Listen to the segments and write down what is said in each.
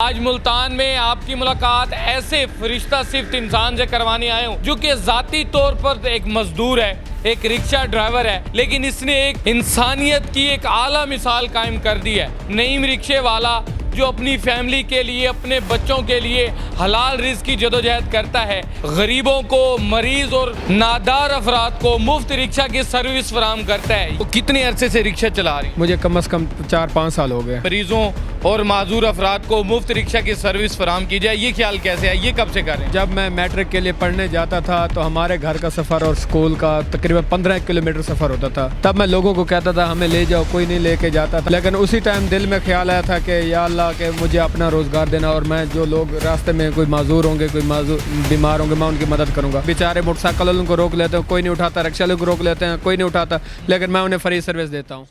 आज मुल्तान में आपकी मुलाकात ऐसे फरिश्ता सिफ्त इंसान से करवाने आए हूँ जो कि ज़ाती तौर पर एक मजदूर है, एक रिक्शा ड्राइवर है, लेकिन इसने एक इंसानियत की एक आला मिसाल कायम कर दी है। नईम रिक्शे वाला जो अपनी फैमिली के लिए, अपने बच्चों के लिए हलाल रिज़्क की जदोजहद करता है, गरीबों को, मरीज और नादार अफराद को मुफ्त रिक्शा की सर्विस फराहम करता है। तो कितने अरसे से रिक्शा चला रही है? मुझे कम से कम 4-5 साल हो गए। मरीजों और माजूर अफराद को मुफ्त रिक्शा की सर्विस फराहम की जाए, ये ख्याल कैसे है, ये कब से कर रहे हैं? जब मैं मैट्रिक के लिए पढ़ने जाता था तो हमारे घर का सफ़र और स्कूल का तकरीबन 15 किलोमीटर सफ़र होता था। तब मैं लोगों को कहता था हमें ले जाओ, कोई नहीं लेके जाता था। लेकिन उसी टाइम दिल में ख्याल आया था कि या अल्लाह के मुझे अपना रोज़गार देना और मैं जो लोग रास्ते में कोई माजूर होंगे, कोई बीमार होंगे, मैं उनकी मदद करूँगा। बेचारे मोटरसाइकिल वालों को रोक लेते हैं, कोई नहीं उठाता, रिक्शा वालों को रोक लेते हैं, कोई नहीं उठाता, लेकिन मैं उन्हें फ्री सर्विस देता हूँ।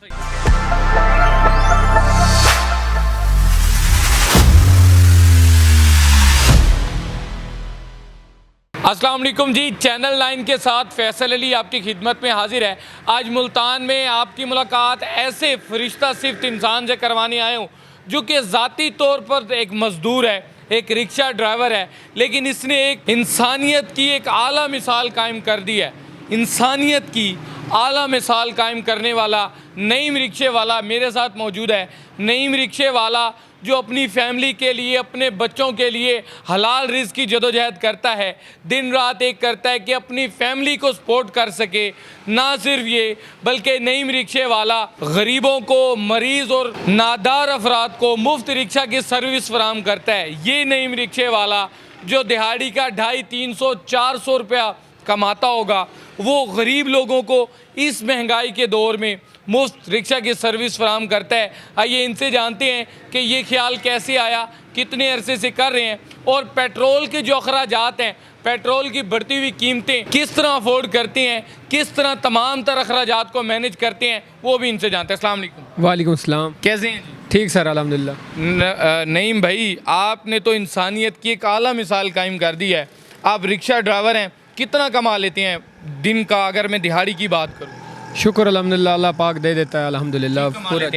अस्सलाम वालेकुम जी, चैनल 9 के साथ फैसल अली आपकी खिदमत में हाजिर है। आज मुल्तान में आपकी मुलाकात ऐसे फरिश्ता सिफ्त इंसान से करवाने आए हूँ जो कि ज़ाती तौर पर एक मजदूर है, एक रिक्शा ड्राइवर है, लेकिन इसने एक इंसानियत की एक आला मिसाल कायम कर दी है। इंसानियत की आला मिसाल कायम करने वाला नईम रिक्शे वाला मेरे साथ मौजूद है। नईम रिक्शे वाला जो अपनी फैमिली के लिए, अपने बच्चों के लिए हलाल रिज़्क की जदोजहद करता है, दिन रात एक करता है कि अपनी फैमिली को सपोर्ट कर सके। ना सिर्फ ये, बल्कि नईम रिक्शे वाला गरीबों को, मरीज़ और नादार अफराद को मुफ्त रिक्शा की सर्विस फराहम करता है। ये नईम रिक्शे वाला जो दिहाड़ी का 250-300-400 रुपया कमाता होगा, वो गरीब लोगों को इस महंगाई के दौर में मुफ्त रिक्शा की सर्विस फराहम करता है। आइए इनसे जानते हैं कि ये ख्याल कैसे आया, कितने अरसे से कर रहे हैं और पेट्रोल के जो अखराजात हैं, पेट्रोल की बढ़ती हुई कीमतें किस तरह अफोर्ड करते हैं, किस तरह तमाम तर अखराजात को मैनेज करते हैं, वो भी इनसे जानते हैं। अस्सलाम वालेकुम। वालेकुम अस्सलाम। कैसे हैं? ठीक सर, अल्हम्दुलिल्लाह। नईम भाई, आपने तो इंसानियत की एक आला मिसाल कायम कर दी है। आप रिक्शा ड्राइवर हैं, कितना कमा लेते हैं दिन का, अगर मैं दिहाड़ी की बात करूँ? शुक्र अल्हम्दुलिल्लाह, अल्लाह पाक दे देता है अल्हम्दुलिल्लाह। पूरा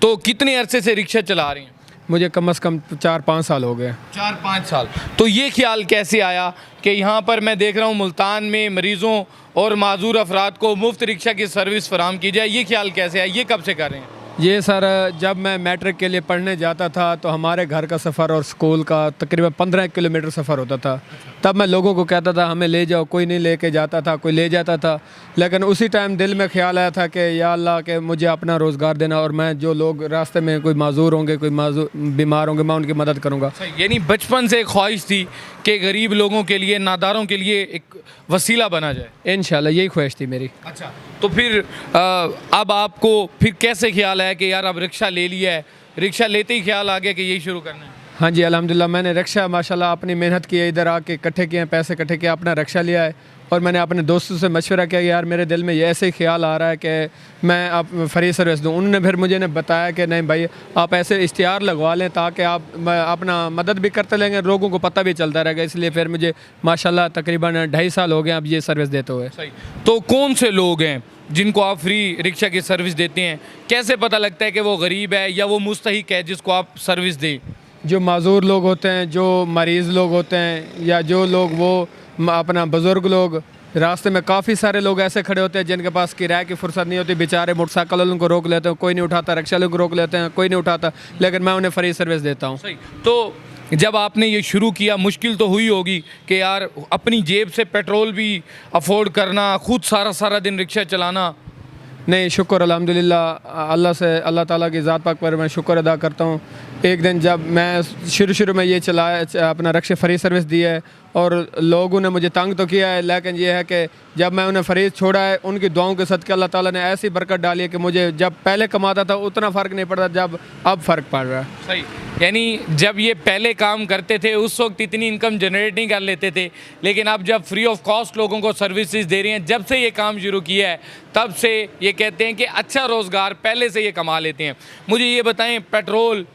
तो कितने अरसे से रिक्शा चला रही हैं? मुझे कम से कम 4-5 साल हो गए। 4-5 साल। तो ये ख्याल कैसे आया कि यहाँ पर मैं देख रहा हूँ मुल्तान में मरीज़ों और माजूर अफराद को मुफ्त रिक्शा की सर्विस फराहम की जाए, ये ख्याल कैसे आया, ये कब से कर रहे हैं? ये सर, जब मैं मैट्रिक के लिए पढ़ने जाता था तो हमारे घर का सफ़र और स्कूल का तकरीबन 15 किलोमीटर सफ़र होता था। तब मैं लोगों को कहता था हमें ले जाओ, कोई नहीं लेके जाता था, कोई ले जाता था। लेकिन उसी टाइम दिल में ख्याल आया था कि या अल्लाह के मुझे अपना रोज़गार देना और मैं जो लोग रास्ते में कोई माजूर होंगे, कोई बीमार होंगे, मैं उनकी मदद करूँगा। यानी बचपन से ख्वाहिश थी कि गरीब लोगों के लिए, नादारों के लिए एक वसीला बना जाए। इंशाल्लाह यही ख्वाहिश थी मेरी। अच्छा, तो फिर अब आपको फिर कैसे ख्याल आया कि यार अब रिक्शा ले लिया है, रिक्शा लेते ही ख्याल आ गया कि यही शुरू करना है? हाँ जी, अल्हम्दुलिल्लाह मैंने रिक्शा माशाल्लाह अपनी मेहनत की है, इधर आके इकट्ठे किए हैं, पैसे इकट्ठे किए, अपना रिक्शा लिया है। और मैंने अपने दोस्तों से मशवरा किया कि यार मेरे दिल में ये ऐसे ही ख्याल आ रहा है कि मैं आप फ्री सर्विस दूँ। उन्होंने फिर मुझे ने बताया कि नहीं भाई, आप ऐसे इश्तिहार लगवा लें ताकि आप अपना मदद भी करते रहेंगे, लोगों को पता भी चलता रहेगा। इसलिए फिर मुझे माशाल्लाह तकरीबन 2.5 साल हो गए अब ये सर्विस देते हुए। सही। तो कौन से लोग हैं जिनको आप फ्री रिक्शा की सर्विस देते हैं? कैसे पता लगता है कि वो गरीब है या वो मुस्तहिक है जिसको आप सर्विस दें? जो माजूर लोग होते हैं, जो मरीज़ लोग होते हैं, या जो लोग वो अपना बुज़ुर्ग लोग, रास्ते में काफ़ी सारे लोग ऐसे खड़े होते हैं जिनके पास किराए की फुर्सत नहीं होती, बेचारे मोटरसाइकिल वालों को रोक लेते हैं, कोई नहीं उठाता, रिक्शा वालों को रोक लेते हैं, कोई नहीं उठाता, लेकिन मैं उन्हें फ्री सर्विस देता हूँ। सही। तो जब आपने ये शुरू किया, मुश्किल तो हुई होगी कि यार अपनी जेब से पेट्रोल भी अफोर्ड करना, खुद सारा दिन रिक्शा चलाना? नहीं, शुक्र अल्हम्दुलिल्लाह, अल्लाह ताला की ज़ात पाक पर मैं शुक्र अदा करता हूँ। एक दिन जब मैं शुरू में ये चलाया, अपना रिक्शा फ्री सर्विस दी है और लोगों ने मुझे तंग तो किया है, लेकिन ये है कि जब मैं उन्हें फ्री छोड़ा है, उनकी दुआओं के सदक़े अल्लाह ताला ने ऐसी बरकत डाली है कि मुझे जब पहले कमाता था उतना फ़र्क नहीं पड़ता, जब अब फ़र्क पड़ रहा है। सही। यानी जब ये पहले काम करते थे उस वक्त इतनी इनकम जनरेट नहीं कर लेते थे, लेकिन अब जब फ्री ऑफ कॉस्ट लोगों को सर्विसेज दे रही हैं, जब से ये काम शुरू किया है तब से ये कहते हैं कि अच्छा रोज़गार पहले से ये कमा लेते हैं। मुझे ये बताएं, पेट्रोल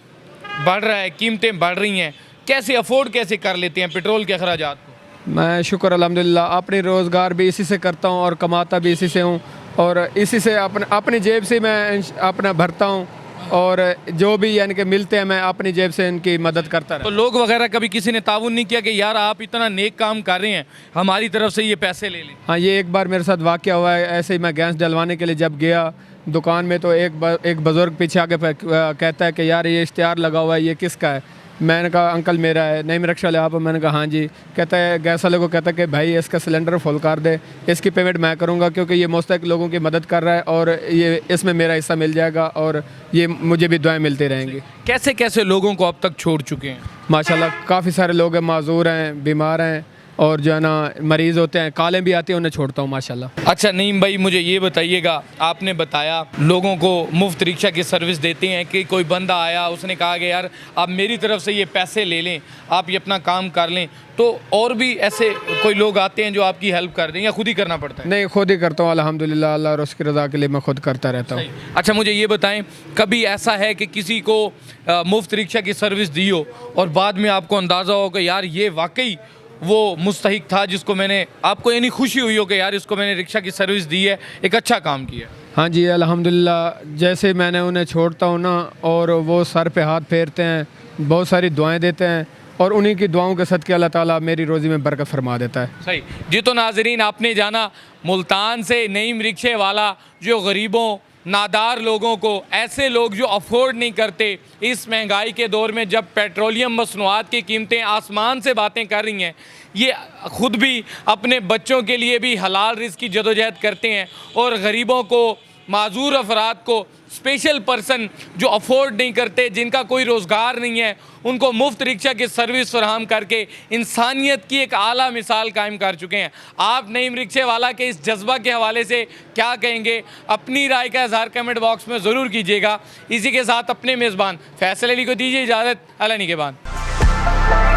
बढ़ रहा है, कीमतें बढ़ रही हैं, कैसे अफोर्ड कैसे कर लेते हैं पेट्रोल के अखराजात को? मैं शुक्र अल्हम्दुलिल्लाह अपनी रोज़गार भी इसी से करता हूँ और कमाता भी इसी से हूँ, और इसी से अपनी जेब से मैं अपना भरता हूँ और जो भी यानी कि मिलते हैं मैं अपनी जेब से इनकी मदद करता तो रहता लोग वगैरह कभी किसी ने ताउन नहीं किया कि यार आप इतना नेक काम कर रहे हैं, हमारी तरफ से ये पैसे ले लें? हाँ, ये एक बार मेरे साथ वाक़या हुआ है। ऐसे ही मैं गैस डलवाने के लिए जब गया दुकान में, तो एक बुज़ुर्ग पीछे आके कहता है कि यार ये इश्तिहार लगा हुआ है, ये किसका है? मैंने कहा अंकल मेरा है। नहीं, रिक्शा ले आप? मैंने कहा हाँ जी। कहता है गैस वाले को, कहता है कि भाई इसका सिलेंडर फुल कर दे, इसकी पेमेंट मैं करूँगा क्योंकि ये मुस्तहिक लोगों की मदद कर रहा है और ये इसमें मेरा हिस्सा मिल जाएगा और ये मुझे भी दुआएं मिलती रहेंगी। कैसे कैसे लोगों को अब तक छोड़ चुके हैं? माशाल्लाह काफ़ी सारे लोग हैं, माजूर हैं, बीमार हैं और जो है ना मरीज़ होते हैं, कालें भी आती हैं, उन्हें छोड़ता हूँ माशाल्लाह। अच्छा नईम भाई, मुझे ये बताइएगा, आपने बताया लोगों को मुफ्त रिक्शा की सर्विस देते हैं कि कोई बंदा आया उसने कहा कि यार आप मेरी तरफ से ये पैसे ले लें, आप ये अपना काम कर लें, तो और भी ऐसे कोई लोग आते हैं जो आपकी हेल्प कर दें या खुद ही करना पड़ता है? नहीं, खुद ही करता हूँ अल्हम्दुलिल्लाह, अल्लाह और उसकी रज़ा के लिए मैं खुद करता रहता हूँ। अच्छा मुझे ये बताएं, कभी ऐसा है कि किसी को मुफ्त रिक्शा की सर्विस दी हो और बाद में आपको अंदाज़ा हो कि यार ये वाकई वो मुस्तहिक था जिसको मैंने, आपको यानी खुशी हुई हो कि यार इसको मैंने रिक्शा की सर्विस दी है, एक अच्छा काम किया? हाँ जी अल्हम्दुलिल्लाह, जैसे मैंने उन्हें छोड़ता हूँ ना और वो सर पे हाथ फेरते हैं, बहुत सारी दुआएं देते हैं और उन्हीं की दुआओं के सदक़े अल्लाह ताला मेरी रोज़ी में बरकत फरमा देता है। सही जी। तो नाजरीन, आपने जाना मुल्तान से नईम रिक्शे वाला जो गरीबों, नादार लोगों को, ऐसे लोग जो अफोर्ड नहीं करते इस महंगाई के दौर में जब पेट्रोलियम मसनूआत की कीमतें आसमान से बातें कर रही हैं, ये ख़ुद भी अपने बच्चों के लिए भी हलाल रिज़्क़ की जदोजहद करते हैं और गरीबों को, माजूर अफराद को, स्पेशल पर्सन जो अफोर्ड नहीं करते, जिनका कोई रोज़गार नहीं है, उनको मुफ्त रिक्शा की सर्विस फराहम करके इंसानियत की एक आला मिसाल कायम कर चुके हैं। आप नईम रिक्शे वाला के इस जज्बा के हवाले से क्या कहेंगे? अपनी राय का इज़हार कमेंट बॉक्स में ज़रूर कीजिएगा। इसी के साथ अपने मेज़बान फैसल अली को दीजिए इजाज़त। अल्लाह निगहबान।